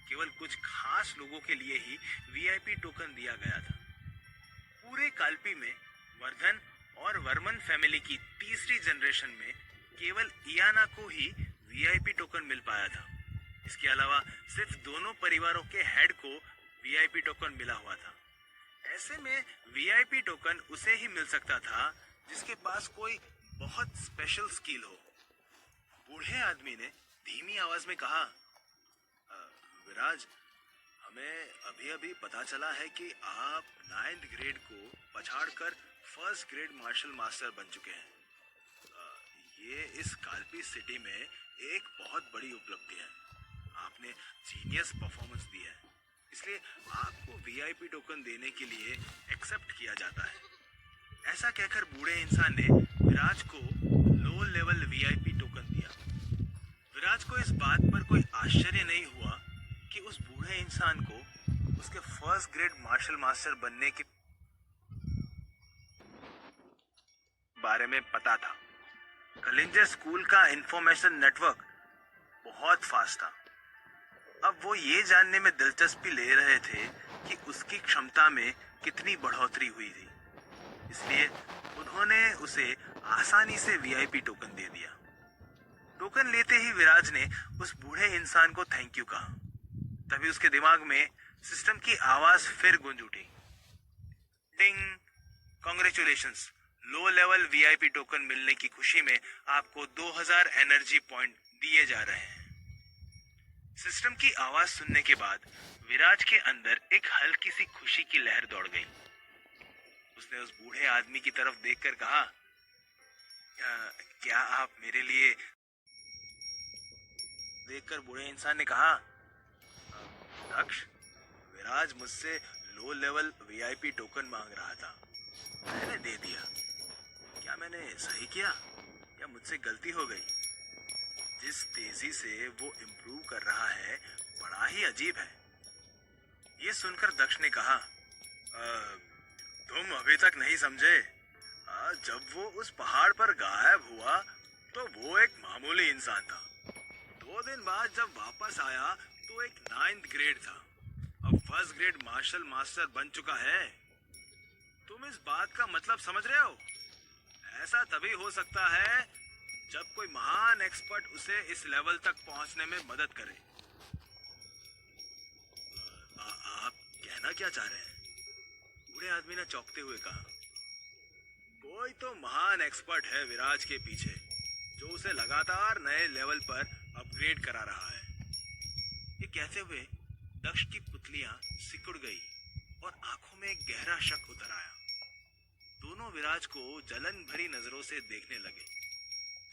केवल कुछ खास लोगों के लिए ही वीआईपी टोकन दिया गया था। पूरे कालपी में वर्धन और वर्मन फैमिली की तीसरी जनरेशन में केवल इयाना को ही वीआईपी टोकन मिल पाया था। इसके अलावा सिर्फ दोनों परिवारों के हेड को वीआईपी टोकन मिला हुआ था। ऐसे में वीआईपी टोकन उसे ही मिल सकता था जिसके पास कोई बहुत स्पेशल स्किल हो। बूढ़े आदमी ने धीमी आवाज में कहा, विराज, हमें अभी अभी पता चला है कि आप 9th ग्रेड को पछाड़कर फर्स्ट ग्रेड मार्शल मास्टर बन चुके हैं। ये इस कालपी सिटी में एक बहुत बड़ी उपलब्धि है। आपने जीनियस परफॉर्मेंस दी है, इसलिए आपको वीआईपी टोकन देने के लिए एक्सेप्ट किया जाता है। ऐसा कहकर बूढ़े इंसान ने विराज को लो लेवल वीआईपी टोकन दिया। विराज को इस बात पर कोई आश्चर्य नहीं हुआ कि उस बूढ़े इंसान को उसके फर्स्ट ग्रेड मार्शल मास्टर बनने के बारे में पता था। कलिंजर स्कूल का इंफॉर्मेशन नेटवर्क बहुत फास्ट था। अब वो ये जानने में दिलचस्पी ले रहे थे कि उसकी क्षमता में कितनी बढ़ोतरी हुई थी। इसलिए उन्होंने उसे आसानी से वीआईपी टोकन दे दिया। टोकन लेते ही विराज ने उस बूढ़े इंसान को थैंक यू कहा। तभी उसके दिमाग में सिस्टम की आवाज फिर गूंज उठी, टिंग, congratulations, low level VIP token मिलने की खुशी में आपको 2000 एनर्जी पॉइंट दिए जा रहे हैं। सिस्टम की आवाज सुनने के बाद विराज के अंदर एक हल्की सी खुशी की लहर दौड़ गई। उसने उस बूढ़े आदमी की तरफ देखकर कहा, क्या आप मेरे लिए? देखकर बूढ़े इंसान ने कहा, दक्ष, विराज मुझसे लो लेवल वीआईपी टोकन मांग रहा था, मैंने दे दिया। क्या मैंने सही किया या मुझसे गलती हो गई? जिस तेजी से वो इम्प्रूव कर रहा है बड़ा ही अजीब है। ये सुनकर दक्ष ने कहा, तुम अभी तक नहीं समझे। जब वो उस पहाड़ पर गायब हुआ तो वो एक मामूली इंसान था। 2 दिन बाद जब वापस आया तो एक 9th ग्रेड था। अब 1st ग्रेड मार्शल मास्टर बन चुका है। तुम इस बात का मतलब समझ रहे हो? ऐसा तभी हो सकता है जब कोई महान एक्सपर्ट उसे इस लेवल तक पहुंचने में मदद करे। आप कहना क्या चाह रहे हैं? बूढ़े आदमी ने चौंकते हुए कहा, कोई तो महान एक्सपर्ट है विराज के पीछे जो उसे लगातार नए लेवल पर अपग्रेड करा रहा है। ये कहते हुए दक्ष की पुतलियां सिकुड़ गई और आंखों में एक गहरा शक उतर आया। दोनों विराज को जलन भरी नजरों से देखने लगे,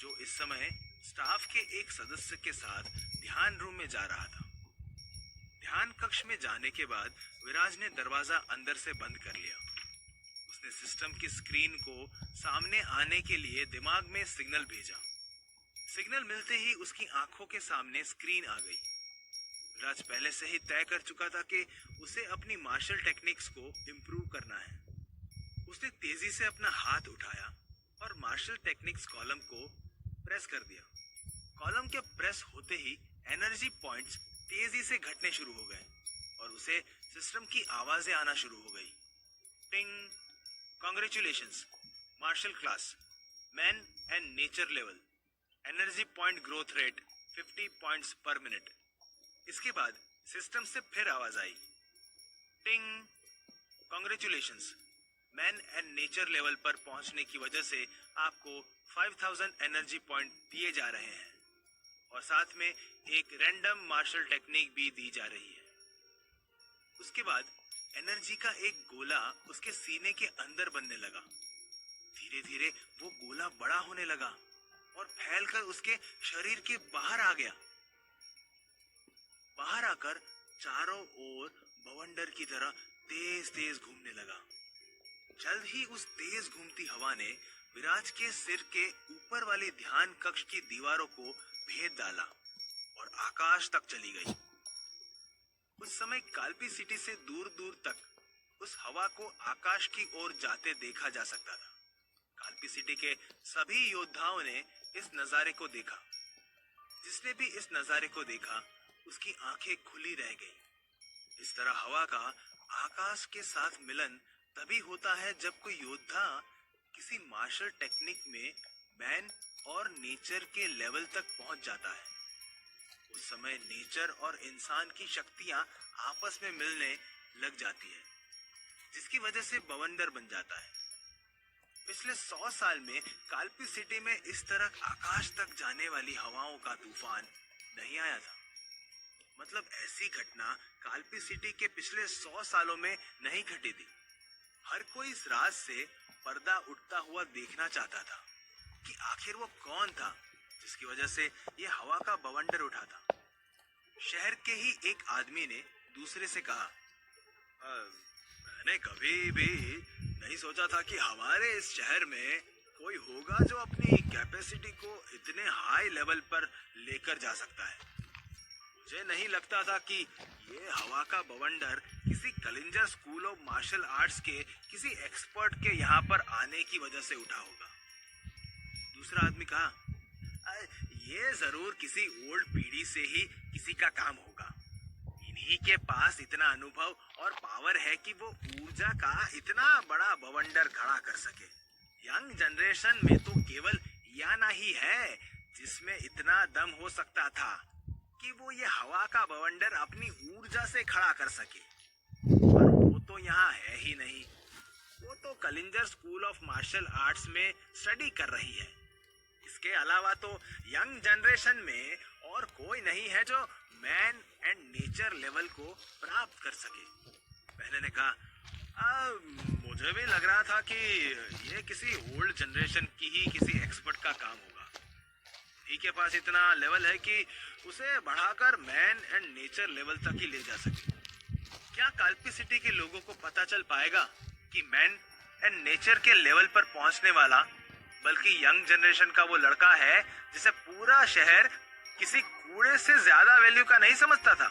जो इस समय स्टाफ के एक सदस्य के साथ ध्यान रूम में जा रहा था। ध्यान कक्ष में जाने के बाद विराज ने दरवाजा अंदर से बंद कर लिया। उसने सिस्टम की स्क्रीन को सामने आने के लिए दिमाग में सिग्नल भेजा। सिग्नल मिलते ही उसकी आंखों के सामने स्क्रीन आ गई। विराज पहले से ही तय कर चुका था कि उसे अपनी मार्शल टेक्निक्स को इम्प्रूव करना है। उसने तेजी से अपना हाथ उठाया और मार्शल टेक्निक्स कॉलम को प्रेस कर दिया। कॉलम के प्रेस होते ही एनर्जी पॉइंट्स तेजी से घटने शुरू हो गए और उसे सिस्टम की आवाजें आना शुरू हो गई। Ting, congratulations, martial class, man and nature level, energy point growth rate 50 points per minute. इसके बाद सिस्टम से फिर आवाज आई, ting, congratulations, man and nature level पर पहुंचने की वजह से आपको 5000 एनर्जी पॉइंट दिए जा रहे हैं और साथ में एक रैंडम मार्शल टेक्निक भी दी जा रही है। उसके बाद एनर्जी का एक गोला उसके सीने के अंदर बनने लगा। धीरे धीरे वो गोला बड़ा होने लगा और फैलकर उसके शरीर के बाहर आ गया। बाहर आकर चारों ओर बवंडर की तरह तेज तेज घूमने लगा। जल्द ही उस तेज घूमती हवा ने विराज के सिर के ऊपर वाली ध्यान कक्ष की दीवारों को भेद डाला और आकाश तक चली गई। उस समय काल्पी सिटी से दूर दूर तक उस हवा को आकाश की ओर जाते देखा जा सकता था। काल्पी सिटी के सभी योद्धाओं ने इस नजारे को देखा। जिसने भी इस नजारे को देखा उसकी आंखें खुली रह गईं। इस तरह हवा का आकाश के साथ मिलन तभी होता है जब कोई योद्धा किसी मार्शल टेक्निक में मैन और नेचर के लेवल तक पहुंच जाता है। उस समय नेचर और इंसान की शक्तियां आपस में मिलने लग जाती है, जिसकी वजह से बवंडर बन जाता है। पिछले 100 साल में काल्पी सिटी में इस तरह आकाश तक जाने वाली हवाओं का तूफान नहीं आया था। मतलब ऐसी घटना काल्पी सिटी के पिछले 100 सालों में नहीं घटी थी। हर कोई इस राज से पर्दा उठता हुआ देखना चाहता था कि आखिर वो कौन था जिसकी वजह से ये हवा का बवंडर उठा था। शहर के ही एक आदमी ने दूसरे से कहा, मैंने कभी भी नहीं सोचा था कि हमारे इस शहर में कोई होगा जो अपनी कैपेसिटी को इतने हाई लेवल पर लेकर जा सकता है। मुझे नहीं लगता था कि ये हवा का बवंडर किसी Kalinjar school of martial arts के किसी एक्सपर्ट के यहाँ पर आने की वजह से उठा होगा। दूसरा आदमी कहा, ये जरूर किसी ओल्ड पीढ़ी से ही किसी का काम होगा। इन्हीं के पास इतना अनुभव और पावर है कि वो ऊर्जा का इतना बड़ा बवंडर खड़ा कर सके। यंग जनरेशन में तो केवल याना ही है जिसमें इतना दम हो सकता था कि वो ये हवा का बवंडर अपनी ऊर्जा से खड़ा कर सके। पर वो तो यहाँ है ही नहीं। वो तो Kalinjar school of martial arts में स्टडी कर रही है। इसके अलावा तो यंग जनरेशन में और कोई नहीं है जो मैन एंड नेचर लेवल को प्राप्त कर सके। पहले ने कहा, मुझे भी लग रहा था कि ये किसी ओल्ड जनरेशन की ही किसी एक्सपर्ट का काम होगा। ही के पास इतना लेवल है कि उसे बढ़ाकर मैन एंड नेचर लेवल तक ही ले जा सके। क्या काल्पी सिटी के लोगों को पता चल पाएगा कि मैन एंड नेचर के लेवल पर पहुंचने वाला बल्कि यंग जनरेशन का वो लड़का है जिसे पूरा शहर किसी कूड़े से ज्यादा वैल्यू का नहीं समझता था।